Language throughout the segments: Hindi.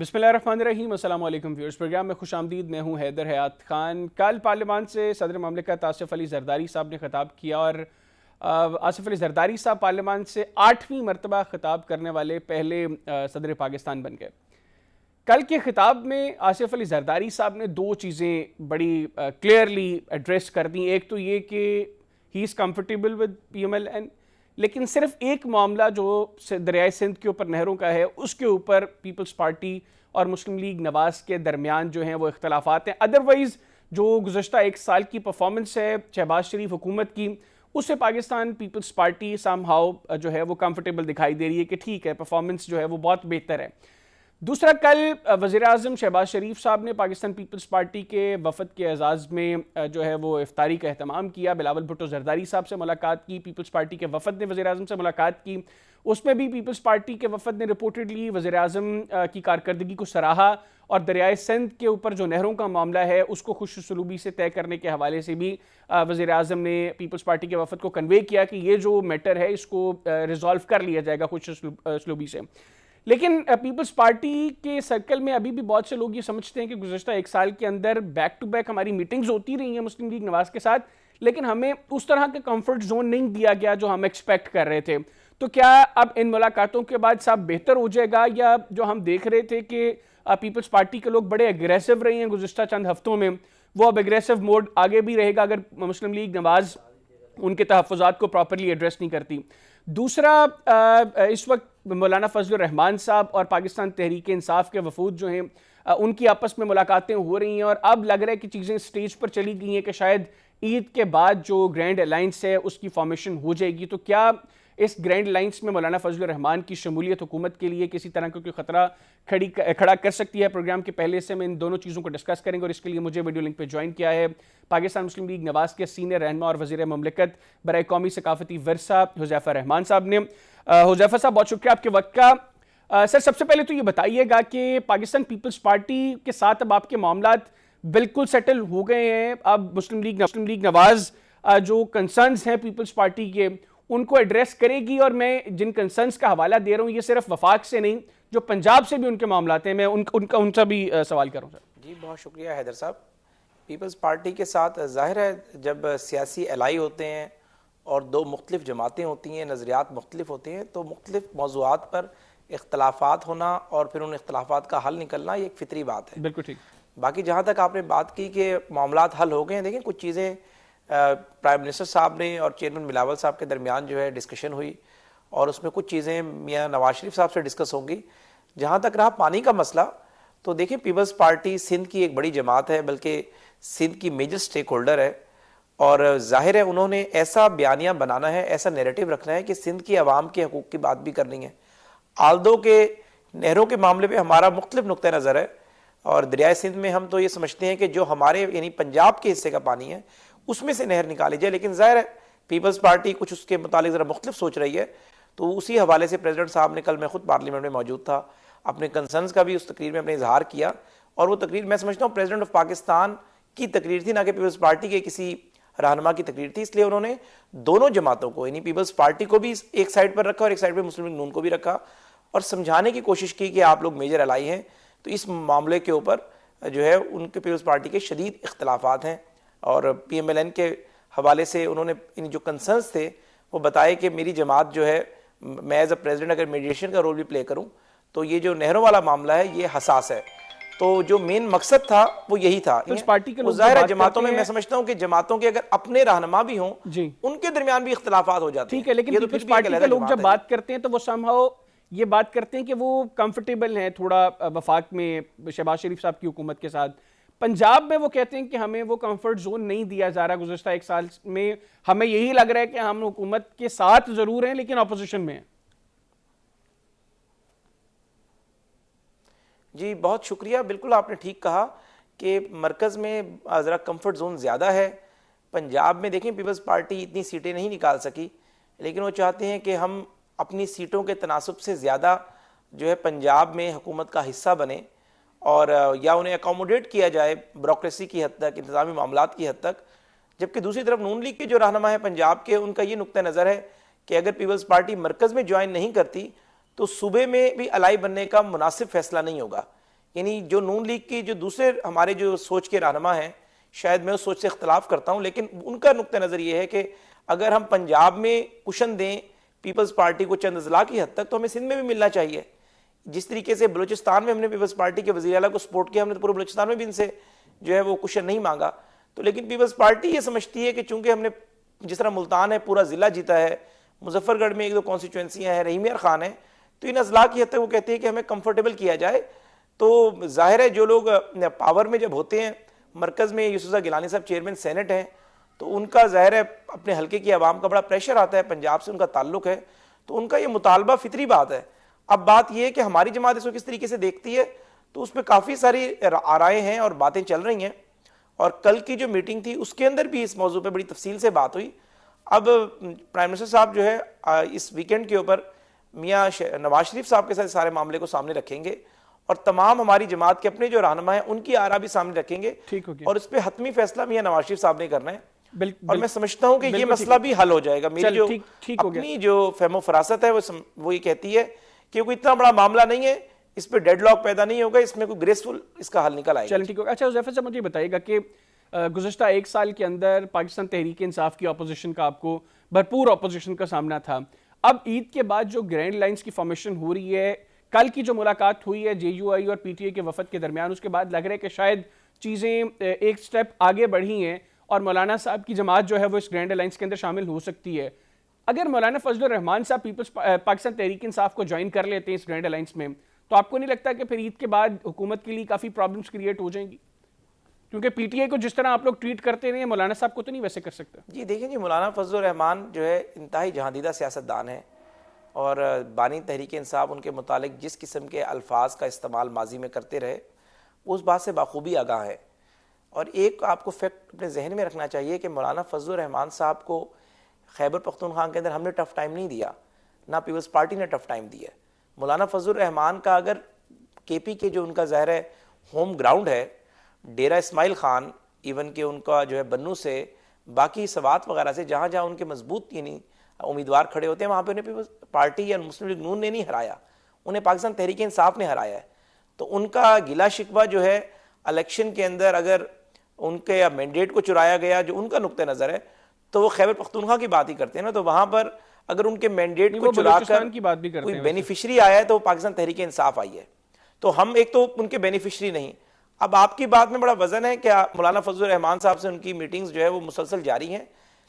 बिस्मिल्लाहिर्रहमानिर्रहीम, अस्सलाम वालेकुम व्यूअर्स। प्रोग्राम में खुशामदीद। मैं हूँ हैदर हयात खान। कल पार्लियामान से सदर ममलिकत आसिफ अली जरदारी साहब ने खिताब किया और आसिफ अली जरदारी साहब पार्लियामान से 8वीं मरतबा खिताब करने वाले पहले सदर पाकिस्तान बन गए। कल के खिताब में आसिफ अली जरदारी साहब ने दो चीज़ें बड़ी क्लियरली एड्रेस कर दी। एक तो ये कि he is comfortable with PMLN, लेकिन सिर्फ एक मामला जो दरियाए सिंध के ऊपर नहरों का है उसके ऊपर पीपल्स पार्टी और मुस्लिम लीग नवाज के दरमियान जो हैं वो इख्तलाफात हैं। अदरवाइज़ जो गुज़श्ता एक साल की परफॉर्मेंस है शहबाज शरीफ हुकूमत की, उससे पाकिस्तान पीपल्स पार्टी समहाउ जो है वो कंफर्टेबल दिखाई दे रही है कि ठीक है, परफॉर्मेंस जो है वो बहुत बेहतर है। दूसरा, कल वज़ीर आज़म शहबाज शरीफ साहब ने पाकिस्तान पीपल्स पार्टी के वफद के एजाज़ में जो है वो इफ्तारी का अहतमाम किया। बिलावल भुट्टो जरदारी साहब से मुलाकात की, पीपल्स पार्टी के वफद ने वज़ीर आज़म से मुलाकात की। उसमें भी पीपल्स पार्टी के वफद ने रिपोर्टेडली वज़ीर आज़म की कारकर्दगी को सराहा और दरियाए सिंध के ऊपर जो नहरों का मामला है उसको खुश सलूबी से तय करने के हवाले से भी वज़ीर आज़म ने पीपल्स पार्टी के वफद को कन्वे किया कि ये जो मैटर है इसको रिजॉल्व कर लिया जाएगा खुश सलूबी से। लेकिन पीपल्स पार्टी के सर्कल में अभी भी बहुत से लोग ये समझते हैं कि गुज़श्ता एक साल के अंदर बैक टू बैक हमारी मीटिंग्स होती रही हैं मुस्लिम लीग नवाज के साथ, लेकिन हमें उस तरह का कंफर्ट जोन नहीं दिया गया जो हम एक्सपेक्ट कर रहे थे। तो क्या अब इन मुलाकातों के बाद सब बेहतर हो जाएगा, या जो हम देख रहे थे कि पीपल्स पार्टी के लोग बड़े एग्रेसिव रहे हैं गुज़श्ता चंद हफ्तों में, वो अब एग्रेसिव मोड आगे भी रहेगा अगर मुस्लिम लीग नवाज उनके तहफ़्फ़ुज़ात को प्रॉपरली एड्रेस नहीं करती? दूसरा, इस वक्त मौलाना फजलुर रहमान साहब और पाकिस्तान तहरीक इंसाफ के वफूद जो हैं उनकी आपस में मुलाकातें हो रही हैं और अब लग रहा है कि चीज़ें स्टेज पर चली गई हैं कि शायद ईद के बाद जो ग्रैंड अलायंस है उसकी फॉर्मेशन हो जाएगी। तो क्या इस ग्रैंड अलायंस में मौलाना फजलुर रहमान की शमूलियत हुकूमत के लिए किसी तरह का कोई खतरा खड़ा कर सकती है? प्रोग्राम के पहले से मैं इन दोनों चीज़ों को डिस्कस करेंगे और इसके लिए मुझे वीडियो लिंक पर ज्वाइन किया है पाकिस्तान मुस्लिम लीग नवाज के सीनियर रहनुमा और वज़ीर ममलिकत बराए कौमी सकाफती वर्सा हुज़ैफा रहमान साहब ने। हुज़ैफा साहब, बहुत शुक्रिया आपके वक्त का। सर, सबसे पहले तो ये बताइएगा कि पाकिस्तान पीपल्स पार्टी के साथ अब आपके मामलात बिल्कुल सेटल हो गए हैं? अब मुस्लिम लीग नवाज जो कंसर्न्स हैं पीपल्स पार्टी के उनको एड्रेस करेगी? और मैं जिन कंसर्न्स का हवाला दे रहा हूँ ये सिर्फ वफाक से नहीं, जो पंजाब से भी उनके मामलात हैं, मैं उनका भी सवाल करूँ सर। जी, बहुत शुक्रिया हैदर साहब। पीपल्स पार्टी के साथ जाहिर है जब सियासी एलाई होते हैं और दो मुख्तलिफ जमातें होती हैं, नज़रियात मुख्तलिफ होते हैं, तो मुख्तलिफ मौज़ूआत पर इख्तलाफात होना और फिर उन इख्तलाफात का हल निकलना ये एक फितरी बात है। बिल्कुल ठीक। बाकी जहाँ तक आपने बात की कि मामलात हल हो गए हैं, देखें कुछ चीज़ें प्राइम मिनिस्टर साहब ने और चेयरमैन बिलावल साहब के दरमियान जो है डिस्कशन हुई और उसमें कुछ चीज़ें मियाँ नवाज शरीफ साहब से डिस्कस होंगी। जहाँ तक रहा पानी का मसला, तो देखिए पीपल्स पार्टी सिंध की एक बड़ी जमात है, बल्कि सिंध की मेजर स्टेक होल्डर है और जाहिर है उन्होंने ऐसा बयानिया बनाना है, ऐसा नैरेटिव रखना है कि सिंध की आवाम के हकूक़ की बात भी करनी है। आल्दो के नहरों के मामले पे हमारा मुख्तलिफ नुक्ता नज़र है और दरियाए सिंध में हम तो ये समझते हैं कि जो हमारे यानी पंजाब के हिस्से का पानी है उसमें से नहर निकाली जाए, लेकिन जाहिर है पीपल्स पार्टी कुछ उसके मुतालिक ज़रा मुख्तलिफ सोच रही है। तो उसी हवाले से प्रेसिडेंट साहब ने, कल मैं खुद पार्लियामेंट में मौजूद था, अपने कंसर्न्स का भी उस तकरीर में अपने इजहार किया और वो तकरीर मैं समझता हूँ प्रेसिडेंट ऑफ पाकिस्तान की तकरीर थी, ना कि पीपल्स पार्टी के किसी रहनुमा की तकरीर थी। इसलिए उन्होंने दोनों जमातों को यानी पीपल्स पार्टी को भी एक साइड पर रखा और एक साइड पर मुस्लिम लीग नून को भी रखा और समझाने की कोशिश की कि आप लोग मेजर अलाई हैं, तो इस मामले के ऊपर जो है उनके पीपल्स पार्टी के शदीद इख्तलाफात हैं और PMLN के हवाले से उन्होंने इन जो कंसर्न्स थे वो बताए कि मेरी जमात जो है, मैं एज अ प्रेसिडेंट अगर मीडिएशन का रोल भी प्ले करूं तो ये जो नहरों वाला मामला है ये हसास है। तो जो मेन मकसद था वो यही था। पार्टी के लोग जाहिर है जमातों में मैं समझता हूं कि जमातों के अगर अपने रहनुमा भी हों उनके दरमियान भी इख्तलाफात हो जाते हैं। ठीक है, लेकिन पीपल्स पार्टी के लोग जब बात करते हैं तो वो समहाउ ये बात करते हैं कि वो कंफर्टेबल हैं थोड़ा वफाक में शहबाज शरीफ साहब की हुकूमत के साथ। पंजाब में वो कहते हैं कि हमें वो कंफर्ट जोन नहीं दिया जा रहा गुज़श्ता एक साल में, हमें यही लग रहा है कि हम हुकूमत के साथ जरूर हैं लेकिन अपोजिशन में हैं। जी, बहुत शुक्रिया। बिल्कुल आपने ठीक कहा कि मरकज़ में ज़रा कंफर्ट जोन ज़्यादा है। पंजाब में देखें पीपल्स पार्टी इतनी सीटें नहीं निकाल सकी, लेकिन वो चाहते हैं कि हम अपनी सीटों के तनासब से ज़्यादा जो है पंजाब में हुकूमत का हिस्सा बने और या उन्हें अकोमोडेट किया जाए ब्यूरोक्रेसी की हद तक, इंतज़ामी मामलात की हद तक। जबकि दूसरी तरफ नून लीग के जो रहनुमा है पंजाब के, उनका ये नुक्ता नज़र है कि अगर पीपल्स पार्टी मरकज़ में ज्वाइन नहीं करती तो सूबे में भी अलाई बनने का मुनासिब फैसला नहीं होगा, यानी जो नून लीग की जो दूसरे हमारे जो सोच के रहनुमा हैं, शायद मैं उस सोच से इख्तलाफ करता हूं, लेकिन उनका नुक्ता नज़र ये है कि अगर हम पंजाब में कुशन दें पीपल्स पार्टी को चंद अजला की हद तक, तो हमें सिंध में भी मिलना चाहिए। जिस तरीके से बलूचिस्तान में हमने पीपल्स पार्टी के वज़ीर आला को सपोर्ट किया, हमने तो पूरे बलूचिस्तान में भी इनसे जो है वो कुशन नहीं मांगा। तो लेकिन पीपल्स पार्टी ये समझती है कि चूंकि हमने जिस तरह मुल्तान है पूरा ज़िला जीता है, मुजफ्फरगढ़ में एक दो कॉन्स्टिट्यूंसियाँ हैं, रहीम यार खान है, तो इन अजला की हद तक वो कहती है कि हमें कंफर्टेबल किया जाए। तो जाहिर है जो लोग पावर में जब होते हैं, मरकज़ में यूसुफ गिलानी साहब चेयरमैन सेनेट हैं, तो उनका जाहिर है अपने हल्के की आवाम का बड़ा प्रेशर आता है, पंजाब से उनका ताल्लुक है, तो उनका ये मुतालबा फितरी बात है। अब बात यह है कि हमारी जमात इसको किस तरीके से देखती है, तो उसमें काफ़ी सारी आराएँ हैं और बातें चल रही हैं। और कल की जो मीटिंग थी उसके अंदर भी इस मौजू पे बड़ी तफसील से बात हुई। अब प्राइम मिनिस्टर साहब जो है इस वीकेंड के ऊपर मियाँ नवाज शरीफ साहब के साथ सारे मामले को सामने रखेंगे और तमाम हमारी जमात के अपने जो रहनुमा हैं उनकी आरा भी सामने रखेंगे। ठीक हो गया। और इस पर हतमी फैसला मियाँ नवाज शरीफ साहब ने करना है। और मैं समझता हूं कि ये बिल्कुल मसला भी हल हो जाएगा। मेरी जो ठीक हो गया। अपनी जो फहमो फरासत है वो ये कहती है कि कोई इतना बड़ा मामला नहीं है, इस पे डेडलॉक पैदा नहीं होगा, इसमें कोई ग्रेसफुल इसका हल निकल आएगा। चलिए ठीक होगा। अच्छा हुज़ैफा साहब, मुझे बताइएगा कि गुज़श्ता एक साल के अंदर पाकिस्तान तहरीक इंसाफ की अपोजिशन का आपको भरपूर अपोजिशन का सामना था। अब ईद के बाद जो ग्रैंड लाइन्स की फॉर्मेशन हो रही है, कल की जो मुलाकात हुई है JUI और PTI के वफद के दरमियान, उसके बाद लग रहा है कि शायद चीज़ें एक स्टेप आगे बढ़ी हैं और मौलाना साहब की जमात जो है वो इस ग्रैंड अलायंस के अंदर शामिल हो सकती है। अगर मौलाना फजलुर रहमान साहब पाकिस्तान तहरीक इंसाफ को ज्वाइन कर लेते हैं इस ग्रैंड अलायंस में, तो आपको नहीं लगता कि फिर ईद के बाद हुकूमत के लिए काफ़ी प्रॉब्लम्स क्रिएट हो जाएंगी? क्योंकि PTI को जिस तरह आप लोग ट्रीट करते रहे, मौलाना साहब को तो नहीं वैसे कर सकते। जी देखिए जी, मौलाना फजलुर रहमान जो है इंतहाई जहादीदा सियासतदान है और बानी तहरीक इंसाफ उनके मुतालिक जिस किस्म के अल्फाज का इस्तेमाल माजी में करते रहे वो उस बात से बाखूबी आगाह है। और एक आपको फैक्ट अपने जहन में रखना चाहिए कि मौलाना फजलुर रहमान साहब को खैबर पख्तूनख्वा के अंदर हमने टफ टाइम नहीं दिया, ना पीपल्स पार्टी ने टफ टाइम दिया। मौलाना फजलुर रहमान का अगर KP के जो उनका ज़ाहिर है होम ग्राउंड है, डेरा इस्माइल खान, इवन के उनका जो है बन्नू से बाकी सवात वगैरह से जहाँ जहाँ उनके मजबूत यानी उम्मीदवार खड़े होते हैं, वहाँ पे उन्हें पीपल्स पार्टी या मुस्लिम लीग नून ने नहीं हराया, उन्हें पाकिस्तान तहरीक इंसाफ ने हराया है। तो उनका गिला शिकवा जो है इलेक्शन के अंदर अगर उनके या मैंडेट को चुराया गया, जो उनका नुक्ते नज़र है, तो वो खैबर पख्तूनख्वा की बात ही करते हैं ना। तो वहाँ पर अगर उनके मैंडेट को चुराकर की बात भी करते कोई हैं, बेनिफिशरी आया है तो पाकिस्तान तहरीक इंसाफ आई है, तो हम एक तो उनके बेनिफिशरी नहीं। अब आपकी बात में बड़ा वजन है क्या मौलाना फजलुर रहमान साहब से उनकी मीटिंग्स जो है वो मुसलसल जारी हैं,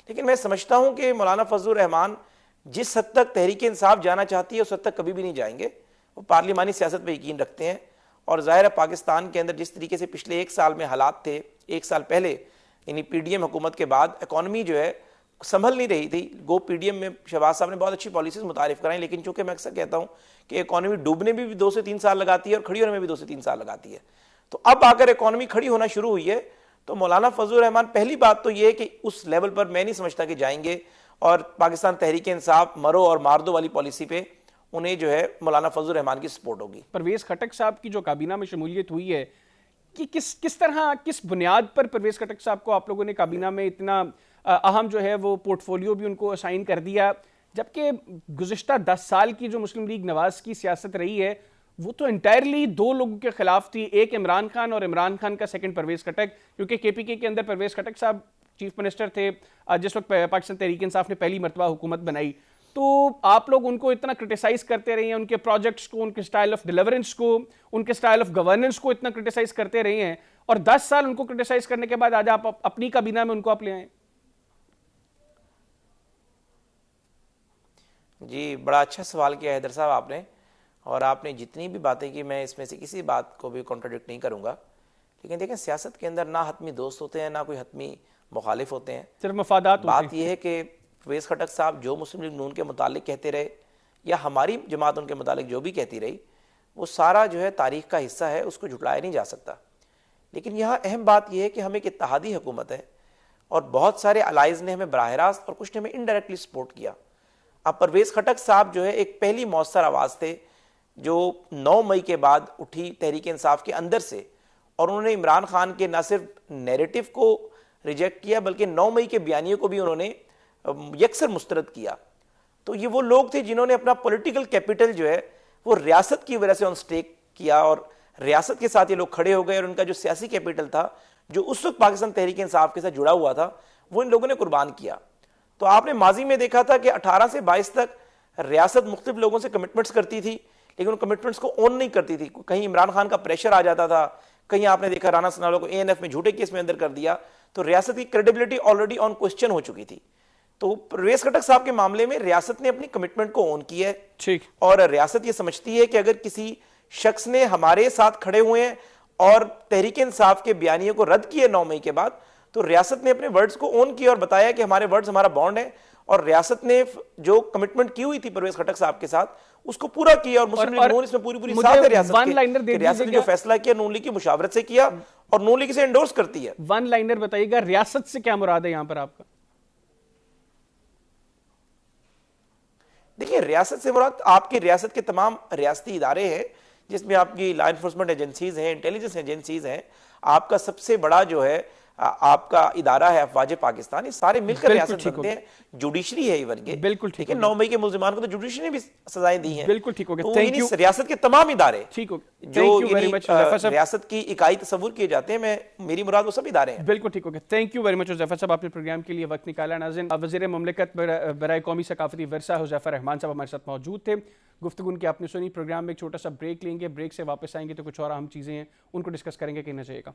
लेकिन मैं समझता हूं कि मौलाना फजलुर रहमान जिस हद तक तहरीक इंसाफ जाना चाहती है उस हद तक कभी भी नहीं जाएंगे। वो पार्लिमानी सियासत पर यकीन रखते हैं और जाहिर है पाकिस्तान के अंदर जिस तरीके से पिछले एक साल में हालात थे, एक साल पहले यानी PDM हुकूमत के बाद इकॉनमी जो है संभल नहीं रही थी। PDM में शहबाज साहब ने बहुत अच्छी पॉलिसीज मुतारिफ कराई, लेकिन चूंकि मैं अक्सर कहता हूं कि इकॉनमी डूबने में भी 2 से 3 साल लगाती है और खड़ी होने में भी 2 से 3 साल लगाती है। तो अब आकर इकॉनमी खड़ी होना शुरू हुई है, तो मौलाना फजलुर रहमान पहली बात तो यह है कि उस लेवल पर मैं नहीं समझता कि जाएंगे और पाकिस्तान तहरीक इंसाफ मरो और मार दो वाली पॉलिसी पे उन्हें जो है मौलाना फजलुर रहमान की सपोर्ट होगी। परवेज खटक साहब की जो काबीना में शमूलियत हुई है कि किस तरह किस बुनियाद पर परवेज खटक साहब को आप लोगों ने काबीना में इतना अहम जो है वो पोर्टफोलियो भी उनको असाइन कर दिया, जबकि गुज़िश्ता 10 साल की जो मुस्लिम लीग नवाज की सियासत रही है वो तो इंटायरली 2 लोगों के खिलाफ थी, एक इमरान खान और इमरान खान का सेकंड परवेज खटक, क्योंकि KPK के अंदर परवेज खटक साहब चीफ मिनिस्टर थे जिस वक्त पाकिस्तान तहरीक इंसाफ ने पहली मरतबा हुकूमत बनाई। तो आप लोग उनको इतना क्रिटिसाइज करते रहे हैं, उनके प्रोजेक्ट्स को, उनके स्टाइल ऑफ डिलीवरेंस को, उनके स्टाइल ऑफ गवर्नेंस को इतना क्रिटिसाइज करते रहे हैं, और 10 साल उनको क्रिटिसाइज करने के बाद आज आप अपनी काबीना में उनको आप ले आए। जी बड़ा अच्छा सवाल किया हैदर साहब आपने, और आपने जितनी भी बातें की मैं इसमें से किसी बात को भी कॉन्ट्राडिक्ट नहीं करूंगा। लेकिन देखें सियासत के अंदर ना हतमी दोस्त होते हैं ना कोई हतमी मुखालिफ होते हैं, सिर्फ मफादात। बात यह है कि परवेज खटक साहब जो मुस्लिम लीग नून के मुतालिक कहते रहे या हमारी जमात उनके मुतालिक जो भी कहती रही वो सारा जो है तारीख का हिस्सा है, उसको झुटलाया नहीं जा सकता। लेकिन यहाँ अहम बात यह है कि हम एक इत्तेहादी हुकूमत है और बहुत सारे अलाइज ने हमें बराह रास्त और कुछ ने हमें इनडायरेक्टली सपोर्ट किया। अब परवेज खटक साहब जो है एक पहली मौसर आवाज़ थे जो 9 मई के बाद उठी तहरीक इंसाफ के अंदर से, और उन्होंने इमरान खान के न सिर्फ नैरेटिव को रिजेक्ट किया बल्कि 9 मई के बयानियों को भी उन्होंने यकसर मुस्तरद किया। तो ये वो लोग थे जिन्होंने अपना पॉलिटिकल कैपिटल जो है वो रियासत की वजह से ऑन स्टेक किया और रियासत के साथ ये लोग खड़े हो गए और उनका जो सियासी कैपिटल था, जो उस वक्त पाकिस्तान तहरीक इंसाफ के साथ जुड़ा हुआ था, वो इन लोगों ने कुर्बान किया। तो आपने माजी में देखा था कि 18 से 22 तक रियासत मुख्तलिफ लोगों से कमिटमेंट्स करती थी, लेकिन उन कमिटमेंट्स को ऑन नहीं करती थी। कहीं इमरान खान का प्रेशर आ जाता था, कहीं आपने देखा राना सनाउल्लाह को एएनएफ में झूठे केस में अंदर कर दिया, तो रियासत की क्रेडिबिलिटी ऑलरेडी ऑन क्वेश्चन हो चुकी थी। तो परवेज खटक साहब के मामले में रियासत ने अपनी कमिटमेंट को ऑन किया है, ठीक, और रियासत ये समझती है कि अगर किसी शख्स ने हमारे साथ खड़े हुए हैं और तहरीक इंसाफ के बयानिए को रद्द किए 9 मई के बाद, तो रियासत ने अपने वर्ड्स को ऑन किया और बताया कि हमारे वर्ड्स हमारा बॉन्ड है, और रियासत ने जो कमिटमेंट की हुई थी परवेज खटक साहब के साथ उसको पूरा किया। और मुस्लिम लीग नून इसमें पूरी साथ है रियासत के। रियासत ने जो फैसला किया नून लीग की मुशावरत से किया और नून लीग इसे एंडोर्स करती है। वन लाइनर बताइएगा, रियासत से क्या मुराद है यहां पर आपका? देखिए, रियासत से मुराद आपकी रियासत के तमाम रियासती इदारे हैं, जिसमें आपकी लॉ एनफोर्समेंट एजेंसीज हैं, इंटेलिजेंस एजेंसीज हैं, आपका सबसे बड़ा जो है आपका इदारा है अफवाज पाकिस्तान, ये सारे मिलकर रियासत बनते हैं। जुडिशरी है इवन के, बिल्कुल ठीक है। 9 मई के मुल्जिमान को तो जुडिशरी ने भी सजाएं दी हैं। बिल्कुल ठीक हो गया, तो थैंक यू। रियासत के तमाम इदारे ठीक हो गया, जो रियासत की इकाई तस्वुर किए जाते हैं, मेरी मुराद वो सब इदारे हैं। बिल्कुल ठीक हो गया, थैंक यू वेरी मच हुज़ैफर साहब, आपने प्रोग्राम के लिए वक्त निकाला। नाज़रीन, वज़ीर मुमलिकत बराए कौमी सकाफती वर्सा हुज़ैफर रहमान साहब हमारे साथ मौजूद थे। गुफ्तगू उनकी आपने सुनी। प्रोग्राम में एक छोटा सा ब्रेक लेंगे, ब्रेक से वापस आएंगे तो कुछ और अहम चीज़ें हैं उनको डिस्कस करेंगे, कहना चाहिएगा।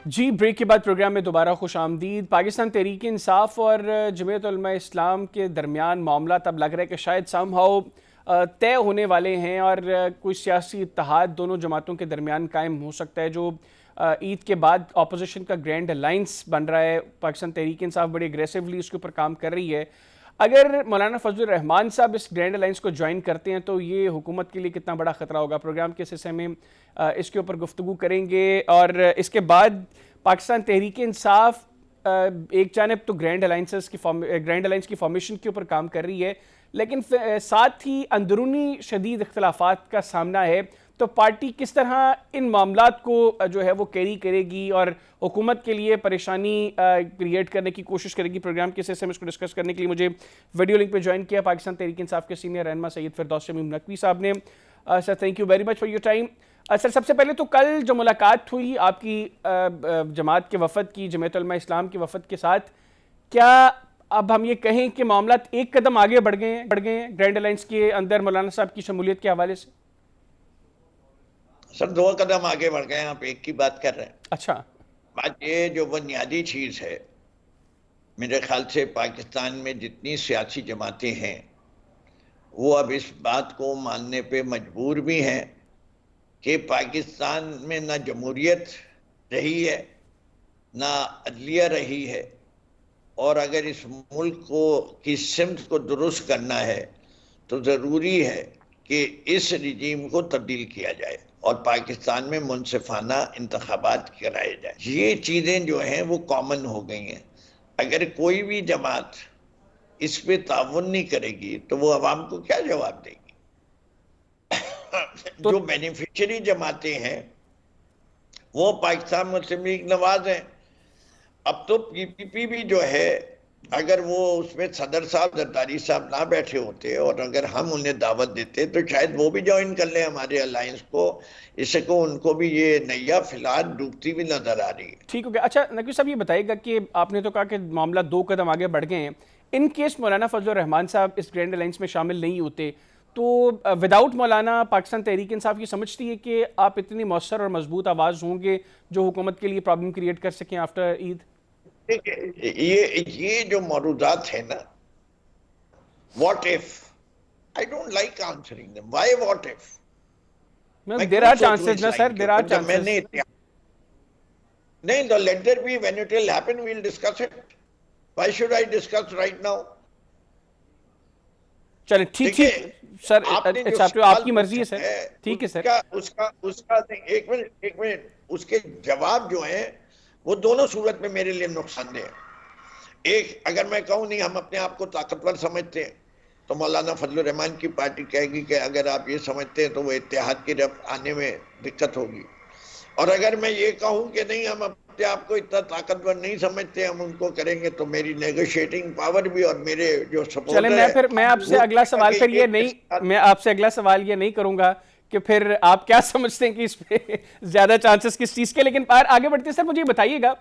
जी, ब्रेक के बाद प्रोग्राम में दोबारा खुश आमदीद। पाकिस्तान तहरीक इंसाफ और जमीयत उलमा इस्लाम के दरमियान मामला तब लग रहा है कि शायद समहाउ तय होने वाले हैं और कोई सियासी इत्तेहाद दोनों जमातों के दरमियान कायम हो सकता है, जो ईद के बाद अपोजिशन का ग्रैंड अलाइंस बन रहा है। पाकिस्तान तहरीक इंसाफ बड़ी एग्रेसिवली उसके ऊपर काम कर रही है। अगर मौलाना फजलुर रहमान साहब इस ग्रैंड अलाइंस को ज्वाइन करते हैं तो ये हुकूमत के लिए कितना बड़ा ख़तरा होगा। प्रोग्राम के हिस्से में इसके ऊपर गुफ्तगू करेंगे। और इसके बाद पाकिस्तान तहरीक इंसाफ एक जानिब तो ग्रैंड अलाइंस की फॉर्मेशन के ऊपर काम कर रही है, लेकिन साथ ही अंदरूनी शदीद इख्तलाफात का सामना है। तो पार्टी किस तरह इन मामलात को जो है वो कैरी करेगी और हुकूमत के लिए परेशानी क्रिएट करने की कोशिश करेगी। प्रोग्राम के हिस्से में इसको डिस्कस करने के लिए मुझे वीडियो लिंक पे ज्वाइन किया पाकिस्तान तहरीक इंसाफ के सीनियर रहनुमा सैयद फिरदौस शमीम नकवी साहब ने। Sir, thank you very much for your time. Sir, सबसे पहले तो कल जो मुलाकात हुई आपकी जमात के वफद की, जमीयत उलमा इस्लाम के वफद के साथ, क्या अब हम ये कहें कि मामला एक कदम आगे बढ़ गए हैं ग्रैंड अलाइंस के अंदर मौलाना साहब की शमूलियत के हवाले से? सर, 2 कदम आगे बढ़ गए, आप एक की बात कर रहे हैं। अच्छा, बात ये जो बुनियादी चीज है, मेरे ख्याल से पाकिस्तान में जितनी सियासी जमातें हैं वो अब इस बात को मानने पे मजबूर भी हैं कि पाकिस्तान में ना जमहूरियत रही है ना अदलिया रही है, और अगर इस मुल्क को की सिमत को दुरुस्त करना है तो ज़रूरी है कि इस रिजीम को तब्दील किया जाए और पाकिस्तान में मुनसिफाना इंतखाबात कराए जाए। ये चीज़ें जो हैं वो कॉमन हो गई हैं। अगर कोई भी जमात इस पे ताउन नहीं करेगी तो वो अवाम को क्या जवाब देगी? तो जो बेनिफिशियरी जमातें हैं वो पाकिस्तान मुस्लिम लीग नवाज हैं। अब तो पीपीपी भी जो है, अगर वो उसमें सदर साहब जरदारी साहब ना बैठे होते और अगर हम उन्हें दावत देते तो शायद वो भी ज्वाइन कर लें हमारे अलायंस को। इसको उनको भी ये नैया फिलहाल डूबती भी नजर आ रही है। ठीक हो गया। अच्छा नकवी साहब, ये बताइएगा कि आपने तो कहा कि मामला 2 कदम आगे बढ़ गए हैं। इन केस मौलाना फजलुर रहमान साहब इस ग्रैंड अलायंस में शामिल नहीं होते तो विदाउट मौलाना पाकिस्तान तहरीक इंसाफ ये समझती है कि आप इतनी मौसर और मजबूत आवाज़ होंगे जो हुकूमत के लिए प्रॉब्लम क्रिएट कर सकें आफ्टर ईद? ये जो मौजूदात है ना, what if, I don't like answering them. Why what if? There are chances ना सर, देयर आर चांसेस। नहीं, तो let there be, when it will happen we will discuss it. Why should I discuss right now? चलिए ठीक सर, अच्छा आपकी मर्जी है सर, ठीक है सर। उसका एक मिनट, उसके जवाब जो है वो दोनों सूरत में मेरे लिए नुकसानदेह है। एक, अगर मैं कहूं नहीं हम अपने आप को ताकतवर समझते हैं तो मौलाना फजलुर रहमान की पार्टी कहेगी कि अगर आप ये समझते हैं तो वो इत्तेहाद की तरफ आने में दिक्कत होगी। और अगर मैं ये कहूं कि नहीं हम अपने आप को इतना ताकतवर नहीं समझते, हम उनको करेंगे तो मेरी नेगोशिएटिंग पावर भी और मेरे जो सपोर्टर चले मैं आपसे अगला सवाल फिर ये नहीं, मैं आपसे अगला सवाल ये नहीं करूंगा कि फिर आप क्या समझते हैं कि इस पे ज्यादा चांसेस किस चीज के, लेकिन आगे बढ़ते सर मुझे बताइएगा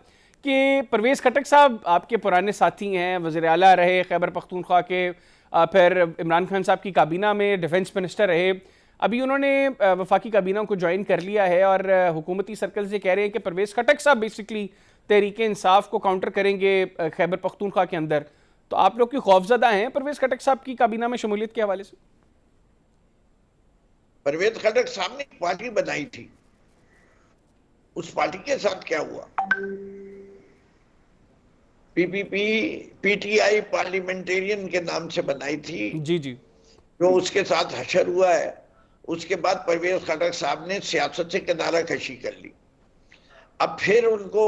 कि परवेज खटक साहब आपके पुराने साथी हैं, वज़ीर आला रहे खैबर पख्तूनख्वा के, फिर इमरान खान साहब की काबीना में डिफेंस मिनिस्टर रहे, अभी उन्होंने वफाकी काबीना को ज्वाइन कर लिया है और हुकूमती सर्कल से कह रहे हैं कि परवेज खटक साहब बेसिकली तहरीक इंसाफ को काउंटर करेंगे खैबर पख्तूनख्वा के अंदर। तो आप लोग की खौफजदा हैं परवेज खटक साहब की काबीना में शमूलियत के हवाले से? परवेज खटक साहब ने एक पार्टी बनाई थी, उस पार्टी के साथ क्या हुआ? पीपीपी पीटीआई पार्लियामेंटेरियन के नाम से बनाई थी जी जी, जो उसके साथ हशर हुआ है। उसके बाद परवेज खटक साहब ने सियासत से किनारा कशी कर ली। अब फिर उनको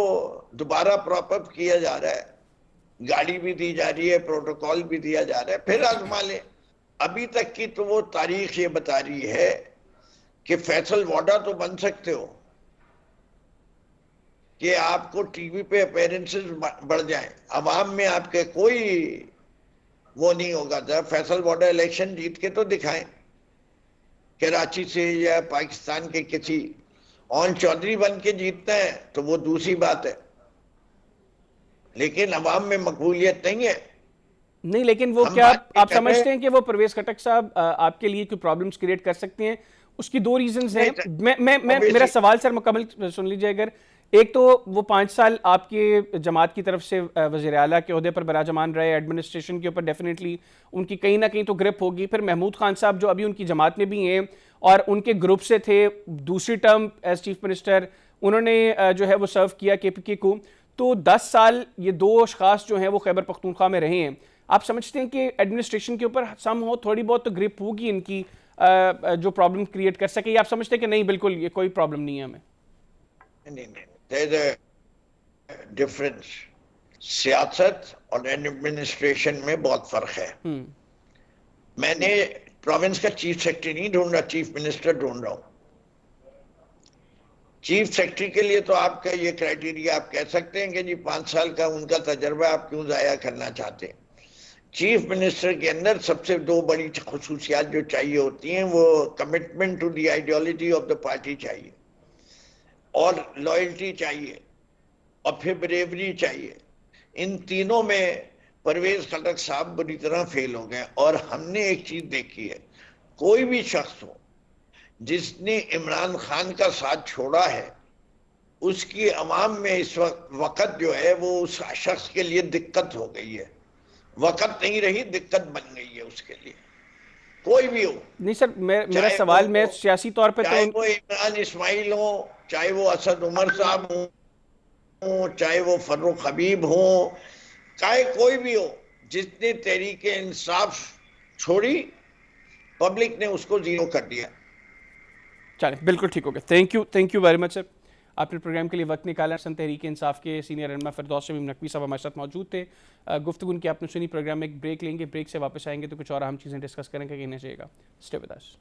दोबारा प्रॉप अप किया जा रहा है, गाड़ी भी दी जा रही है, प्रोटोकॉल भी दिया जा रहा है, फिर आजमा ले। अभी तक की तो वो तारीख ये बता रही है कि फैसल वाडा तो बन सकते हो कि आपको टीवी पे अपीयरेंसेस बढ़ जाए, अवाम में आपके कोई वो नहीं होगा। जब फैसल वाडा इलेक्शन जीत के तो दिखाएं, कराची से या पाकिस्तान के किसी ऑन चौधरी बन के जीतना है तो वो दूसरी बात है, लेकिन अवाम में मकबूलियत नहीं है। नहीं, लेकिन वो क्या आप समझते हैं कि वो परवेज खटक साहब आपके लिए कोई प्रॉब्लम्स क्रिएट कर सकते हैं? उसकी दो रीजंस हैं। मैं मेरा सवाल सर मुकम्मल सुन लीजिए। अगर एक तो वो 5 साल आपके जमात की तरफ से वज़ीर आला के ओहदे पर बराजमान रहे, एडमिनिस्ट्रेशन के ऊपर डेफिनेटली उनकी कहीं ना कहीं तो ग्रिप होगी। फिर महमूद खान साहब जो अभी उनकी जमात में भी हैं और उनके ग्रुप से थे, दूसरी टर्म एज चीफ मिनिस्टर उन्होंने जो है वो सर्व किया केपीके को। तो 10 साल ये दो अशखास जो हैं वो खैबर पख्तूनख्वा में रहे हैं। आप समझते हैं कि एडमिनिस्ट्रेशन के ऊपर सम हो थोड़ी बहुत तो ग्रिप होगी इनकी जो प्रॉब्लम क्रिएट कर सके, या आप समझते हैं कि नहीं बिल्कुल ये कोई प्रॉब्लम नहीं है हमें? नहीं, there's a difference। सियासत और एडमिनिस्ट्रेशन में बहुत फर्क है। मैंने प्रोविंस का चीफ सेक्रेटरी नहीं ढूंढ रहा, चीफ मिनिस्टर ढूंढ रहा हूं। चीफ सेक्रेटरी के लिए तो आपका ये क्राइटेरिया आप कह सकते हैं कि जी 5 साल का उनका तजर्बा आप क्यों जाया करना चाहते हैं। चीफ मिनिस्टर के अंदर सबसे दो बड़ी खुसूसियात जो चाहिए होती हैं, वो commitment to the ideology of the party चाहिए, और लॉयल्टी चाहिए, और फिर ब्रेवरी चाहिए। इन तीनों में परवेज खटक साहब बुरी तरह फेल हो गए। और हमने एक चीज देखी है, कोई भी शख्स हो जिसने इमरान खान का साथ छोड़ा है, उसकी अवाम में इस वक्त जो है वो उस शख्स के लिए दिक्कत हो गई है। वक्त नहीं रही, दिक्कत बन गई है उसके लिए, कोई भी हो। नहीं सर, मेरा सवाल मैं सियासी तौर पे चाहे वो इमरान इस्माइल हो, चाहे वो असद उमर साहब हो, चाहे वो फर्रुख हबीब हो, चाहे कोई भी हो, जिसने तहरीक इंसाफ छोड़ी, पब्लिक ने उसको जीरो कर दिया। चले, बिल्कुल ठीक हो गया। Thank you very much sir, आपने प्रोग्राम के लिए वक्त निकाला। सन तहरीक इंसाफ के सीनियर रहनुमा फिरदौस शमीम नकवी साहब हमारे साथ मौजूद थे। गुफ्तगू की आपने सुनी। प्रोग्राम में एक ब्रेक लेंगे, ब्रेक से वापस आएंगे तो कुछ और अहम चीज़ें डिस्कस करेंगे। कहना चाहिएगा, स्टे विद अस।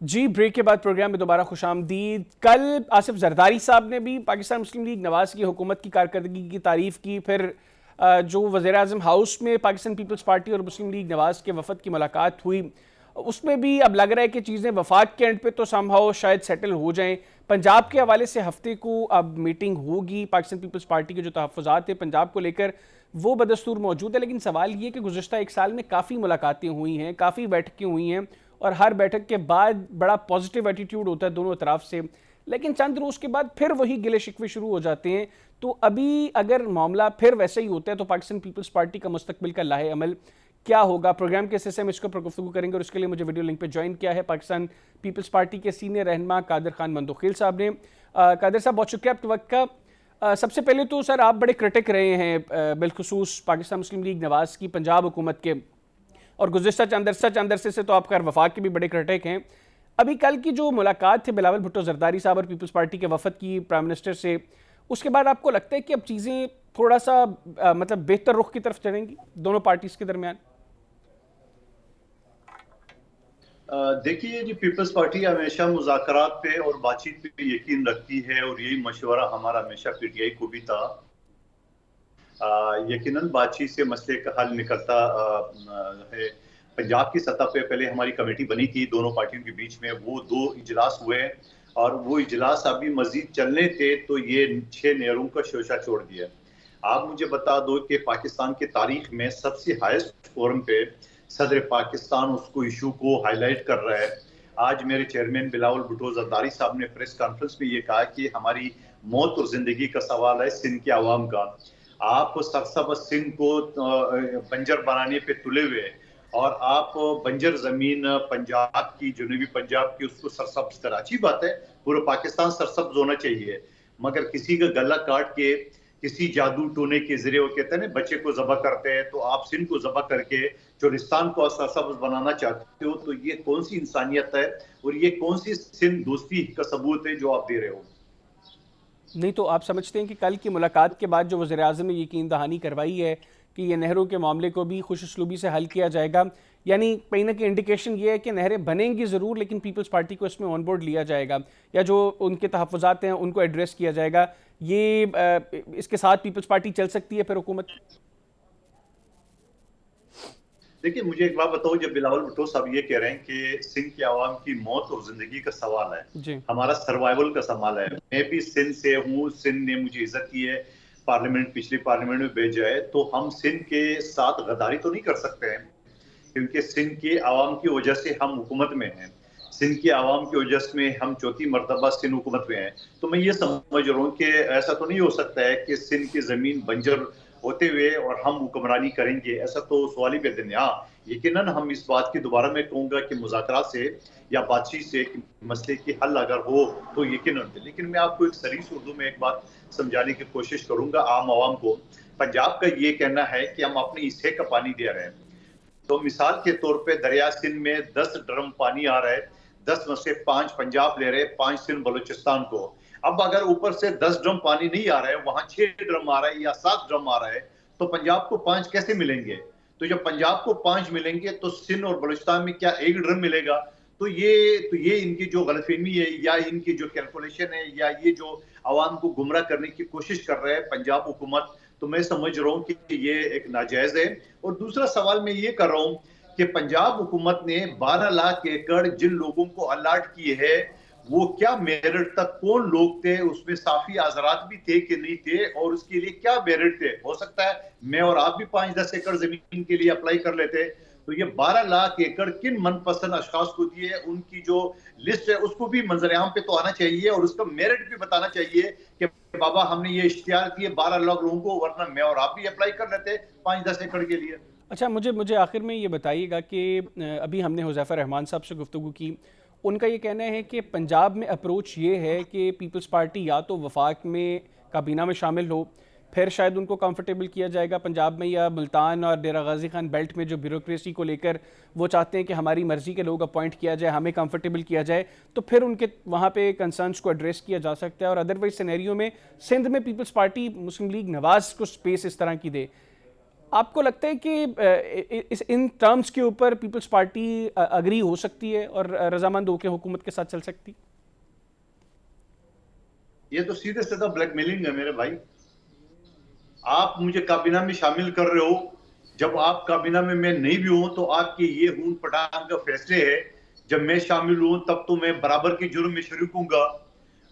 जी, ब्रेक के बाद प्रोग्राम में दोबारा खुशामदीद। कल आसिफ जरदारी साहब ने भी पाकिस्तान मुस्लिम लीग नवाज की हुकूमत की कारकर्दगी की तारीफ़ की। फिर जो वज़ीर आज़म हाउस में पाकिस्तान पीपल्स पार्टी और मुस्लिम लीग नवाज के वफद की मुलाकात हुई, उसमें भी अब लग रहा है कि चीज़ें वफाक के एंड पे तो समहाउ शायद सेटल हो जाएं। पंजाब के हवाले से हफ्ते को अब मीटिंग होगी। पाकिस्तान पीपल्स पार्टी के जो तहफ़्फ़ुज़ात हैं पंजाब को लेकर वो बदस्तूर मौजूद है, लेकिन सवाल ये कि गुज़श्ता 1 साल में काफ़ी मुलाकातें हुई हैं, काफ़ी बैठकें हुई हैं, और हर बैठक के बाद बड़ा पॉजिटिव एटीट्यूड होता है दोनों तरफ से, लेकिन चंद रोज़ के बाद फिर वही गिले शिकवे शुरू हो जाते हैं। तो अभी अगर मामला फिर वैसे ही होता है तो पाकिस्तान पीपल्स पार्टी का मुस्तकबिल का लाहे अमल क्या होगा? प्रोग्राम के हिस्से में इसको पर गुफ्तगू करेंगे, और इसके लिए मुझे वीडियो लिंक पे ज्वाइन किया है पाकिस्तान पीपल्स पार्टी के सीनियर रहनुमा कादिर खान मंदोखिल साहब ने। कादिर साहब, बहुत शुक्रिया आपके वक्त का। सबसे पहले तो सर, आप बड़े क्रिटिक रहे हैं बिलखुसूस पाकिस्तान मुस्लिम लीग नवाज की पंजाब हुकूमत के, और गुज़श्ता चंद अरसे से तो आप खैर वफाक के भी बड़े क्रिटिक हैं। अभी कल की जो मुलाकात थी बिलावल भुट्टो जरदारी साहब और पीपल्स पार्टी के वफद की प्राइम मिनिस्टर से, उसके बाद आपको लगता है कि अब चीज़ें थोड़ा सा मतलब बेहतर रुख की तरफ चलेंगी दोनों पार्टीज के दरमियान? देखिए जी, पीपल्स पार्टी हमेशा मुज़ाकरात पे और बातचीत पे यकीन रखती है और यही मशवरा हमारा हमेशा पीटीआई को भी था। यकीनन बातचीत से मसले का हल निकलता है। पंजाब की सतह पे पहले हमारी कमेटी बनी थी दोनों पार्टियों के बीच में, वो 2 इजलास हुए और वो इजलास अभी मजीद चलने थे तो ये 6 नहरों का शोशा छोड़ दिया। आप मुझे बता दो कि पाकिस्तान की तारीख में सबसे हाईएस्ट फोरम पे सदर पाकिस्तान उसको इशू को हाईलाइट कर रहा है। आज मेरे चेयरमैन बिलावल भुट्टो जरदारी साहब ने प्रेस कॉन्फ्रेंस में ये कहा कि हमारी मौत और जिंदगी का सवाल है सिंध के आवाम का। आप सरसब्ज सिंध को बंजर बनाने पे तुले हुए और आप बंजर जमीन पंजाब की, जनूबी पंजाब की, उसको सरसब्ज करा। अच्छी बात है, पूरा पाकिस्तान सरसब्ज होना चाहिए, मगर किसी का गला काट के किसी जादू टोने के जरिए, वो कहते हैं ना बच्चे को जबा करते हैं, तो आप सिंध को जबा करके चोलिस्तान को सरसब्ज बनाना चाहते हो, तो ये कौन सी इंसानियत है और ये कौन सी सिंध दोस्ती का सबूत है जो आप दे रहे हो? नहीं तो आप समझते हैं कि कल की मुलाकात के बाद जो वज़ीर-ए-आज़म ने यकीन दहानी करवाई है कि ये नहरों के मामले को भी खुश उसलूबी से हल किया जाएगा, यानी कहीं ना कहीं इंडिकेशन ये है कि नहरें बनेंगी ज़रूर लेकिन पीपल्स पार्टी को इसमें ऑन बोर्ड लिया जाएगा या जो उनके तहफ़्फ़ुज़ात हैं उनको एड्रेस किया जाएगा, ये इसके साथ पीपल्स पार्टी चल सकती है फिर हुकूमत? देखिए, मुझे एक बात बताओ, जब बिलावल भुट्टो साहब ये कह रहे हैं कि सिंध के आवाम की मौत और जिंदगी का सवाल है, हमारा सर्वाइवल का सवाल है। मैं भी सिंध से हूँ, सिंध ने मुझे इज्जत की है, पार्लियामेंट, पिछली पार्लियामेंट में भेजा है, तो हम सिंध के साथ गद्दारी तो नहीं कर सकते हैं, क्योंकि सिंध के आवाम की वजह से हम हुकूमत में हैं। सिंध के आवाम की वजह से हम चौथी मरतबा सिंध हुकूमत में हैं। तो मैं ये समझ रहा हूँ कि ऐसा तो नहीं हो सकता है कि सिंध की जमीन बंजर होते हुए और हम हुक्मरानी करेंगे, ऐसा तो सवाल ही पैदा नहीं। हाँ, यकीनन हम इस बात की दोबारा मैं कहूंगा कि मुज़ाकरात से या बातचीत से मसले की हल अगर हो तो यकीनन। लेकिन मैं आपको एक सरीस उर्दू में एक बात समझाने की कोशिश करूंगा आम आवाम को। पंजाब का ये कहना है कि हम अपने हिस्से का पानी दे रहे हैं, तो मिसाल के तौर पे दरिया सिंध में 10 ड्रम पानी आ रहा है, 10 में से 5 पंजाब ले रहे हैं, 5 सिंध बलूचिस्तान को। अब अगर ऊपर से 10 ड्रम पानी नहीं आ रहा है, वहां 6 ड्रम आ रहा है या 7 ड्रम आ रहा है, तो पंजाब को 5 कैसे मिलेंगे? तो जब पंजाब को 5 मिलेंगे तो सिंध और बलूचिस्तान में क्या 1 ड्रम मिलेगा? तो ये इनकी जो गलतफहमी है या इनकी जो कैलकुलेशन है या ये जो आवाम को गुमराह करने की कोशिश कर रहे हैं पंजाब हुकूमत, तो मैं समझ रहा हूँ कि ये एक नाजायज है। और दूसरा सवाल मैं ये कर रहा हूँ कि पंजाब हुकूमत ने 12 लाख एकड़ जिन लोगों को अलाट किए हैं, वो क्या मेरिट तक, कौन लोग थे, उसमें साफी आज़रात भी थे कि नहीं थे, और उसके लिए क्या मेरिट थे? हो सकता है मैं और आप भी 5-10 एकड़ जमीन के लिए अप्लाई कर लेते। तो ये 12 लाख एकड़ किन मनपसंद अशखास को दिए, उनकी जो लिस्ट है उसको भी मंजर-ए-आम पे तो आना चाहिए और उसका मेरिट भी बताना चाहिए कि बाबा हमने ये इश्तिहार किए 12 लाख लोगों को, वरना मैं और आप भी अप्लाई कर लेते 5-10 एकड़ के लिए। अच्छा, मुझे आखिर में ये बताइएगा कि अभी हमने हुज़ैफा रहमान साहब से गुफ्तगू की, उनका ये कहना है कि पंजाब में अप्रोच ये है कि पीपल्स पार्टी या तो वफाक में काबीना में शामिल हो, फिर शायद उनको कंफर्टेबल किया जाएगा पंजाब में, या मुल्तान और डेरा गाजी खान बेल्ट में जो ब्यूरोक्रेसी को लेकर वो चाहते हैं कि हमारी मर्ज़ी के लोग अपॉइंट किया जाए, हमें कंफर्टेबल किया जाए, तो फिर उनके वहाँ पे कंसर्न्स को एड्रेस किया जा सकता है। और अदरवाइज सिनेरियो में सिंध में पीपल्स पार्टी मुस्लिम लीग नवाज़ को स्पेस इस तरह की दे। आपको लगता है कि इन टर्म्स के ऊपर पीपल्स पार्टी अग्री हो सकती है और रजामंद होकर हुकूमत के साथ चल सकती? ये तो सीधे सीधा ब्लैकमेलिंग है मेरे भाई। आप मुझे काबीना में शामिल कर रहे हो, जब आप काबीना में मैं नहीं भी हूं तो आपके ये हून पटांग का फैसले है, जब मैं शामिल हूं तब तो मैं बराबर के जुर्म में शरीक हूंगा।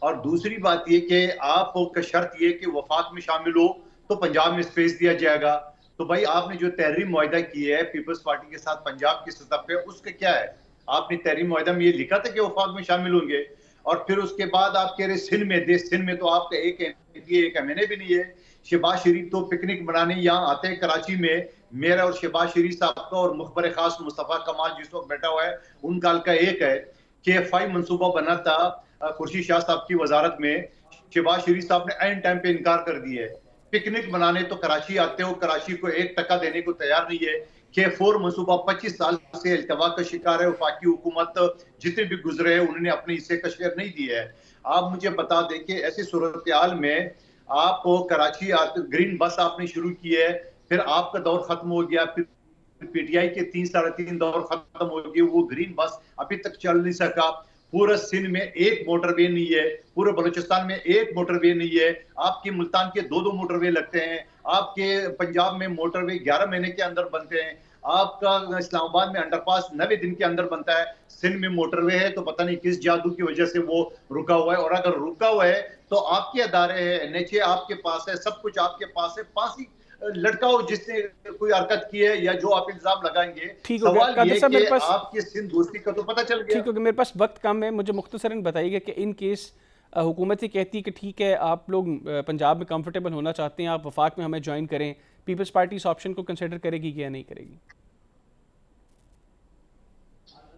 और दूसरी बात ये कि आपका शर्त ये कि वफाक में शामिल हो तो पंजाब में स्पेस दिया जाएगा। तो भाई आपने जो तहरीर मुआहिदा की है पीपल्स पार्टी के साथ पंजाब की सतह पे, उसका क्या है? आपने तहरीर मुआहिदा में ये लिखा था कि वफाक में शामिल होंगे, और फिर उसके बाद आप कह रहे सिंध में दे। सिंध में तो आपका एक एमपी एक एमएनए भी नहीं है। शहबाज शरीफ तो पिकनिक मनाने यहाँ आते हैं कराची में, मेरा और शहबाज शरीफ साहब का और मुखबर खास मुस्तफा कमाल जिस वक्त बैठा हुआ है उनका का एक है कि KFI मंसूबा बना था खुर्शीद शाह साहब की वजारत में। शहबाज शरीफ साहब ने एंड टाइम पे इनकार कर दिया है। पिकनिक मनाने तो कराची आते हो, कराची को 1 टका देने को तैयार नहीं है। K4 मंसूबा 25 साल से इल्तवा का शिकार है। वफाकी हुकूमत जितने भी गुजरे हैं उन्होंने अपने हिस्से का शेयर नहीं दिया है। आप मुझे बता दें कि ऐसी सूरत हाल में आप कराची ग्रीन बस आपने शुरू की है, फिर आपका दौर खत्म हो गया, फिर पीटीआई के 3-3.5 दौर खत्म हो गए, वो ग्रीन बस अभी तक चल नहीं सका। पूरे सिंध में एक मोटरवे नहीं है, पूरे बलूचिस्तान में एक मोटरवे नहीं है, आपके मुल्तान के 2-2 मोटरवे लगते हैं, आपके पंजाब में मोटरवे 11 महीने के अंदर बनते हैं, आपका इस्लामाबाद में अंडरपास 90 दिन के अंदर बनता है। सिंध में मोटरवे है तो पता नहीं किस जादू की वजह से वो रुका हुआ है, और अगर रुका हुआ है तो आपके अदारे हैं, एनएचए आपके पास है, सब कुछ आपके पास है, फांसी लटकाओ जिसने कोई हरकत की है या जो आप इल्जाम लगाएंगे। सवाल ये कि आपके सिंध दोस्ती का तो पता चल गया। ठीक है, मेरे पास वक्त कम है, मुझे मुख्तसरन बताइएगा कि इन केस हुकूमत ये कहती है कि ठीक है आप लोग पंजाब में कंफर्टेबल होना चाहते हैं, आप वफाक में हमें ज्वाइन करें, पीपल्स पार्टी इस ऑप्शन को कंसिडर करेगी या नहीं करेगी?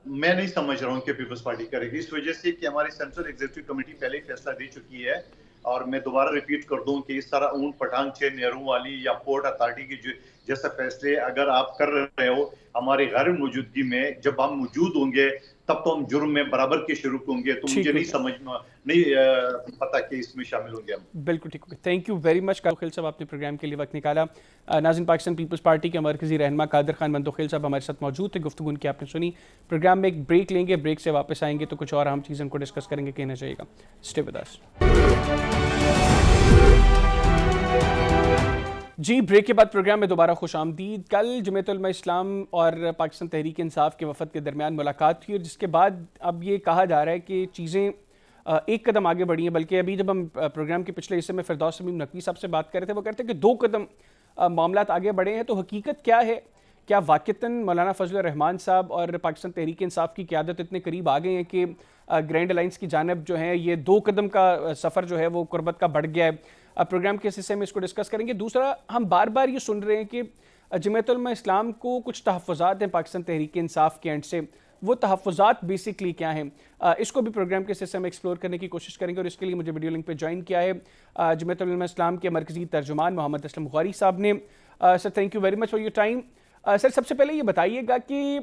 मैं नहीं समझ रहा हूं कि पीपल्स पार्टी करेगी, इस वजह से कि हमारी सेंट्रल एग्जीक्यूटिव कमेटी पहले ही फैसला दे चुकी है। और मैं दोबारा रिपीट कर दूं कि इस तरह ऊन पठान छे नेहरू वाली या पोर्ट अथॉरिटी की जैसे फैसले अगर आप कर रहे हो हमारे गैर मौजूदगी में, जब हम मौजूद होंगे तब तो हम जुर्म में बराबर के शुरू होंगे, तो मुझे नहीं समझ नहीं पता कि इसमें शामिल होंगे हम। बिल्कुल ठीक, थैंक यू वेरी मच मंदोखिल साहब, आपने प्रोग्राम के लिए वक्त निकाला। नाज़रीन, पाकिस्तान पीपल्स पार्टी के मरकजी रहनुमा कादर खान मंदोखिल साहब हमारे साथ मौजूद थे, गुफ्तगू उनकी आपने सुनी। प्रोग्राम में एक ब्रेक लेंगे, ब्रेक से वापस आएंगे तो कुछ और अहम चीज़ें उनको डिस्कस करेंगे, कहना चाहिएगा। Stay with us. जी, ब्रेक के बाद प्रोग्राम में दोबारा खुश आमदीद। कल जमीयत उलमा इस्लाम और पाकिस्तान तहरीक इंसाफ के वफद के दरमियान मुलाकात हुई, और जिसके बाद अब ये कहा जा रहा है कि चीज़ें एक कदम आगे बढ़ी हैं। बल्कि अभी जब हम प्रोग्राम के पिछले हिस्से में फिरदौस तमीम नकवी साहब से बात कर रहे थे, वो कहते हैं कि 2 कदम मामलात आगे बढ़े हैं। तो हकीकत क्या है? क्या वाक़तन मौलाना फजल रहमान साहब और पाकिस्तान तहरीक इंसाफ की क़यादत इतने करीब आ गए हैं कि ग्रैंड अलायंस की जानब जो है ये 2 कदम का सफ़र जो है वो कुर्बत का बढ़ गया है? प्रोग्राम के इस हिस्से में इसको डिस्कस करेंगे। दूसरा, हम बार बार ये सुन रहे हैं कि जमीयत उलमा इस्लाम को कुछ तहफ़्फ़ुज़ात हैं पाकिस्तान तहरीक इंसाफ के एंड से, वो तहफ़्फ़ुज़ात बेसिकली क्या हैं? इसको भी प्रोग्राम के इस हिस्से में एक्सप्लोर करने की कोशिश करेंगे, और इसके लिए मुझे वीडियो लिंक पे ज्वाइन किया है जमीयत उलमा इस्लाम के मरकज़ी तर्जुमान मोहम्मद असलम बुखारी साहब ने। Sir, thank you very much for your time. Sir, सबसे पहले ये बताइएगा कि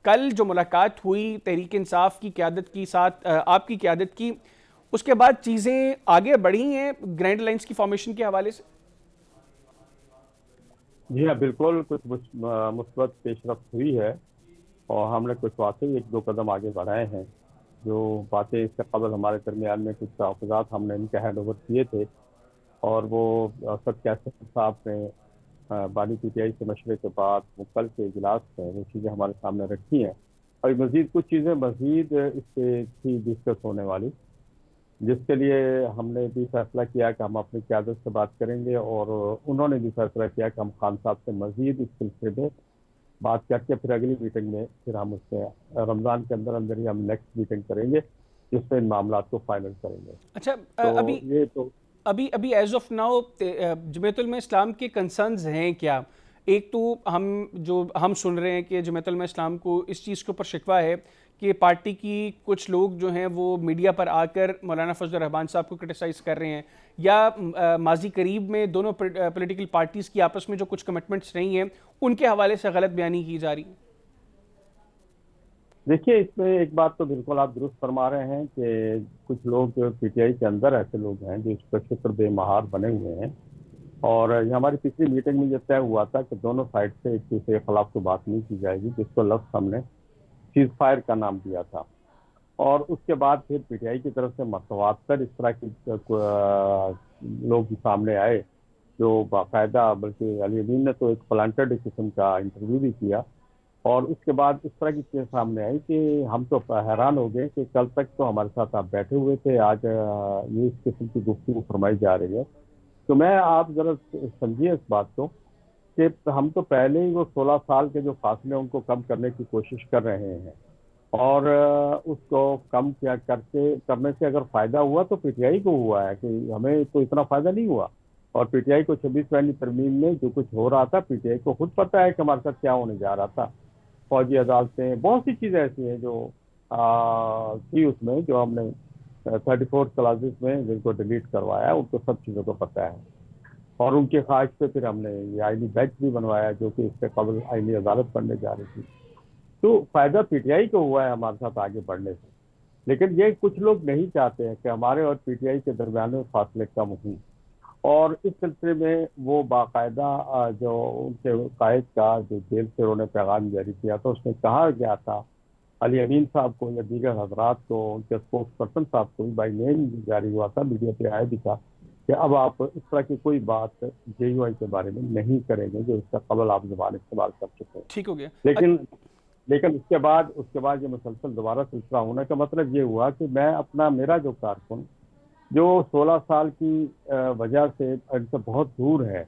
कल जो मुलाकात हुई तहरीक इंसाफ की क़यादत की साथ आपकी क़यादत की, उसके बाद चीज़ें आगे बढ़ी हैं ग्रैंड अलायंस की फॉर्मेशन के हवाले से? जी हाँ, बिल्कुल कुछ मुस्बत पेशरफ्त हुई है, और हमने कुछ वाकई 1-2 कदम आगे बढ़ाए हैं। जो बातें इससे कबल हमारे दरमियान में कुछ तहफ़्फ़ुज़ात हमने इनके हैंड ओवर किए थे, और वो असद कैसर साहब ने बानी पीटीआई से मशवरे के बाद वो कल के इजलास में वो चीज़ें हमारे सामने रखी हैं, और मज़ीद कुछ चीज़ें मज़ीद इससे थी डिस्कस होने वाली, जिसके लिए हमने भी फैसला किया कि हम अपनी क़यादत से बात करेंगे, और उन्होंने भी फैसला किया कि हम खान साहब से मज़ीद इस सिलसिले में बात करके फिर अगली मीटिंग में फिर हम उससे रमज़ान के अंदर ही हम नेक्स्ट मीटिंग करेंगे जिसमें इन मामला को फाइनल करेंगे। अच्छा, तो अभी as of now Jamiat Ulama इस्लाम के कंसर्न्स हैं क्या? एक तो हम सुन रहे हैं कि जमीयत उलमा इस्लाम को इस चीज़ के ऊपर शिकवा है कि पार्टी की कुछ लोग जो हैं वो मीडिया पर आकर मौलाना फजल रहमान साहब को क्रिटिसाइज़ कर रहे हैं, या माजी करीब में दोनों पॉलिटिकल पार्टीज़ की आपस में जो कुछ कमिटमेंट्स रही हैं उनके हवाले से गलत बयानी की जा रही है। देखिए, इसमें एक बात तो बिल्कुल आप दुरुस्त फरमा रहे हैं कि कुछ लोग पीटीआई के अंदर ऐसे लोग हैं जो इस प्रश्न पर बेमहार बने हुए हैं, और हमारी पिछली मीटिंग में ये तय हुआ था कि दोनों साइड से एक दूसरे के खिलाफ तो बात नहीं की जाएगी, जिसको लफ्ज़ हमने सीज फायर का नाम दिया था। और उसके बाद फिर पीटीआई की तरफ से मतवातर इस तरह के लोग सामने आए जो बाकायदा, बल्कि अली अमीन ने तो एक प्लांटेड किस्म का इंटरव्यू भी किया, और उसके बाद इस तरह की चीज़ सामने आई कि हम तो हैरान हो गए कि कल तक तो हमारे साथ आप बैठे हुए थे, आज ये इस किस्म की गुफ्तगू फरमाई जा रही है। तो मैं आप ज़रा समझिए इस बात को कि हम तो पहले ही वो 16 साल के जो फासले उनको कम करने की कोशिश कर रहे हैं, और उसको कम करने से अगर फ़ायदा हुआ तो पीटीआई को हुआ है, कि हमें तो इतना फ़ायदा नहीं हुआ। और पीटीआई को 26वां तरमीम में जो कुछ हो रहा था, पीटीआई को खुद पता है कि हमारे साथ क्या होने जा रहा था। फौजी अदालतें, बहुत सी चीज़ें ऐसी हैं जो थी उसमें, जो हमने 34 क्लासेस में जिनको डिलीट करवाया, उनको सब चीज़ों को पता है, और उनके ख्वाहिश पे फिर हमने ये आईनी बेंच भी बनवाया जो कि इससे कबल आईनी अदालत बनने जा रही थी। तो फ़ायदा पीटीआई को हुआ है हमारे साथ आगे बढ़ने से, लेकिन ये कुछ लोग नहीं चाहते हैं कि हमारे और पीटीआई के दरमियान में फासले कम हों, और इस सिलसिले में वो बाकायदा जो उनके कायद का जो जेल से उन्होंने पैगाम जारी किया था, उसमें कहा गया था अली अमीन साहब को या दीगर हजरात को, उनके स्पोक्स पर्सन साहब को बाई नेम जारी हुआ था, मीडिया पे आया भी था कि अब आप इस तरह की कोई बात JUI के बारे में नहीं करेंगे जो इसका कबल आप ज़बान इस्तेमाल कर चुके हैं। ठीक हो गया। लेकिन उसके बाद ये मुसलसल दोबारा सिलसिला होने का मतलब ये हुआ कि मैं मेरा जो कारकुन जो 16 साल की वजह से इनसे बहुत दूर है,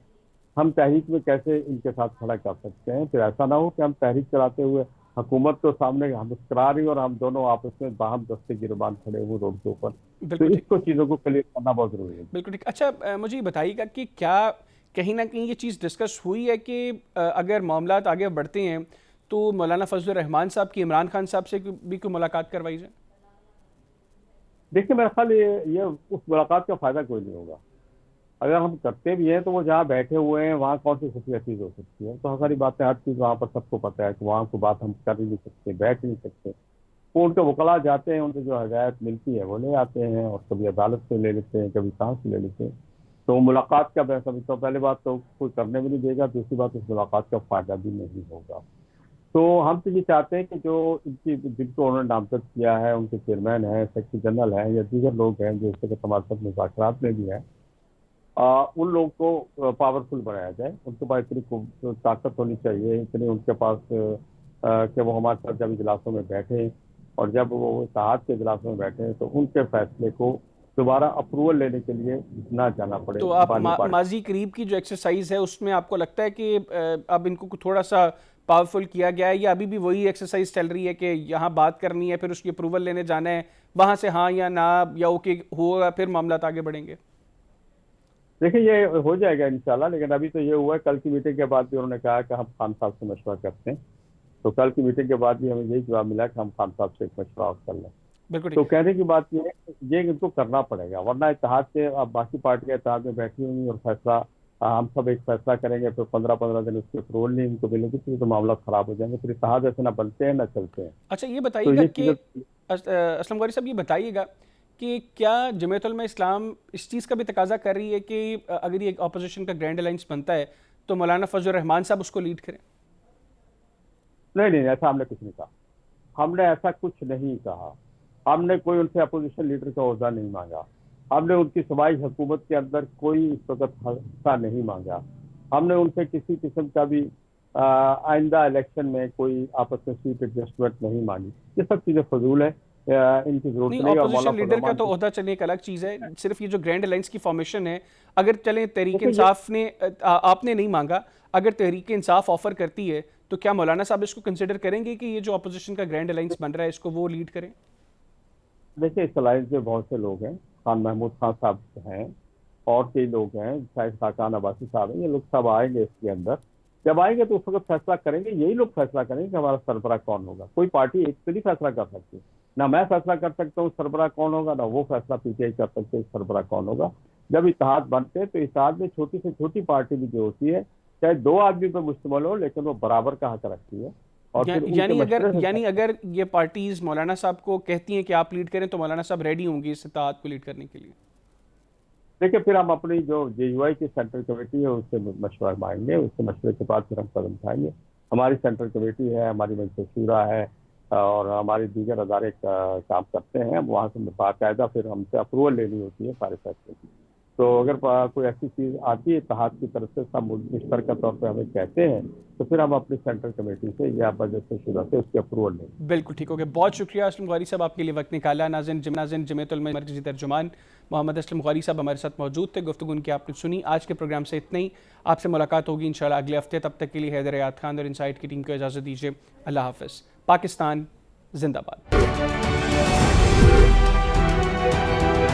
हम तहरीक में कैसे इनके साथ खड़ा कर सकते हैं। फिर ऐसा ना हो कि हम तहरीक चलाते हुए हुकूमत तो सामने हम मुस्करा रही और हम दोनों आपस में बाहम दस्ते गिरबान खड़े हुए रोड के ऊपर। तो इसको चीज़ों को क्लियर करना बहुत जरूरी है। बिल्कुल ठीक। अच्छा, मुझे बताइएगा कि क्या कहीं ना कहीं ये चीज़ डिस्कस हुई है कि अगर मामला आगे बढ़ते हैं तो मौलाना फजलुर रहमान साहब की इमरान खान साहब से भी कोई मुलाकात करवाई जाए? देखिए, मेरा ख्याल ये उस मुलाकात का फायदा कोई नहीं होगा। अगर हम करते भी हैं तो वो जहाँ बैठे हुए हैं वहाँ कौन सी खुफिया चीज़ हो सकती है। तो सारी बातें हर चीज़ वहाँ पर सबको पता है कि वहाँ को बात हम कर ही नहीं सकते, बैठ नहीं सकते। वो उनके वकला जाते हैं, उनसे जो हदायत मिलती है वो ले आते हैं और कभी अदालत से ले लेते हैं, कभी कहाँ से ले लेते हैं। तो मुलाकात का मैं समझता हूँ पहले बात तो कोई करने भी नहीं देगा, दूसरी बात उस मुलाकात का फायदा भी नहीं होगा। तो हम तो ये चाहते हैं कि जो जिनको उन्होंने नामजद किया है, उनके चेयरमैन हैं, सेक्रेटरी जनरल हैं या दीगर लोग हैं जो इसके हमारे साथ मुज़ाकरात में भी हैं, उन लोगों को पावरफुल बनाया जाए। उनके पास इतनी ताकत होनी चाहिए, इतनी उनके पास कि वो हमारे साथ जब इजलासों में बैठे और जब वो इत्तेहाद के इजलासों में बैठे तो उनके फैसले को दोबारा अप्रूवल लेने के लिए ना जाना पड़े। तो आप माजी करीब की जो एक्सरसाइज है उसमें आपको लगता है कि अब इनको थोड़ा सा पावरफुल किया गया है या अभी भी वही एक्सरसाइज चल रही है कि यहाँ बात करनी है, फिर उसकी अप्रूवल लेने जाना है, वहाँ से हाँ या ना या ओके होगा, फिर मामला आगे बढ़ेंगे? देखिए, ये हो जाएगा इंशाल्लाह। लेकिन अभी तो ये हुआ है, कल की मीटिंग के बाद भी उन्होंने कहा कि हम खान साहब से मशवरा करते हैं। तो कल की मीटिंग के बाद भी हमें यही जवाब मिला कि हम खान साहब से एक मशवरा कर लें। बिल्कुल। तो कहने की बात ये है कि ये इनको करना पड़ेगा, वरना इत्तेहाद से अब बाकी पार्टियां इत्तेहाद में बैठी हुई और फैसला हम सब एक फैसला करेंगे, फिर 15-15 दिन उसके अप्रूवल नहीं इनको मिलेगी, फिर तो मामला खराब हो जाएंगे, फिर इत्तेहाद ऐसे ना बनते हैं ना चलते हैं। अच्छा, ये बताइएगा कि असलम गौरी साहब, ये बताइएगा कि क्या जमीयत उलमा इस्लाम इस चीज़ का भी तकाजा कर रही है कि अगर ये अपोजिशन का ग्रैंड अलायंस बनता है तो मौलाना फजलुर रहमान साहब उसको लीड करें? नहीं, ऐसा हमने कुछ नहीं कहा। हमने ऐसा कुछ नहीं कहा। हमने कोई उनसे अपोजिशन लीडर का ओहदा नहीं मांगा। हमने उनकी सूबाई हुकूमत के अंदर कोई इस वक्त हिस्सा नहीं मांगा। हमने उनसे किसी किस्म का भी आइंदा इलेक्शन में कोई आपस में सीट एडजस्टमेंट नहीं मांगी। ये सब चीज़ें फजूल है, इनकी जरूरत नहीं। अपोजिशन लीडर का तो ओहदा चलने एक अलग चीज़ है, सिर्फ ये जो ग्रैंड अलायंस की फॉर्मेशन है, अगर चले तहरीक इंसाफ ने आपने नहीं मांगा, अगर तहरीक इंसाफ ऑफर करती है तो क्या मौलाना साहब इसको कंसिडर करेंगे कि ये जो अपोजिशन का ग्रैंड अलायंस बन रहा है इसको वो लीड करें? देखिए, इस अलायंस में बहुत से लोग हैं, खान महमूद खान साहब हैं और कई लोग हैं, शायद खाकान अब्बासी साहब हैं, ये लोग सब आएंगे इसके अंदर। जब आएंगे तो उस वक्त फैसला करेंगे, यही लोग फैसला करेंगे कि हमारा सरबराह कौन होगा। कोई पार्टी एक से नहीं फैसला कर सकती, ना मैं फैसला कर सकता हूँ सरबराह कौन होगा, ना वो फैसला PTI कर सकते हैं सरबराह कौन होगा। जब इत्तेहाद बनते हैं तो इत्तेहाद में छोटी से छोटी पार्टी भी जो होती है, चाहे 2 आदमी पर मुश्तमिल हो, लेकिन वो बराबर का हक रखती है। और यानी अगर ये पार्टीज मौलाना साहब को कहती हैं कि आप लीड करें तो मौलाना साहब रेडी होंगे इस इत्तेहाद को लीड करने के लिए? देखिए, फिर हम अपनी जो JUI की सेंट्रल कमेटी है उससे मशवरा मांगेंगे, उससे मशवरे के बाद फिर हम कदम उठाएंगे। हमारी सेंट्रल कमेटी है, हमारी मजलिस शूरा है और हमारे दीगर अदारे काम करते हैं। वहाँ से बाकायदा फिर हमसे अप्रूवल लेनी होती है सारे फैसले की। तो अगर कोई ऐसी चीज़ आती है इत्तेहाद की तरफ से, सब मुश्तरका तौर पर हमें कहते हैं, तो फिर हम अपनी सेंट्रल कमेटी से या मजलिस शूरा से उसकी अप्रूवल लेंगे। बिल्कुल ठीक हो गया। बहुत शुक्रिया असलम गौरी साहब आपके लिए वक्त निकाला। नाज़रीन, जमीयत उलमा मरकज़ी तर्जुमान मोहम्मद असलम गौरी साहब हमारे साथ मौजूद थे, गुफ्तगू उनकी आपने सुनी। आज के प्रोग्राम से इतना ही, आपसे मुलाकात होगी इंशाल्लाह अगले हफ्ते। तब तक के लिए हैदर हयात खान और इनसाइट की टीम को इजाज़त दीजिए। अल्लाह हाफ़िज़। पाकिस्तान जिंदाबाद।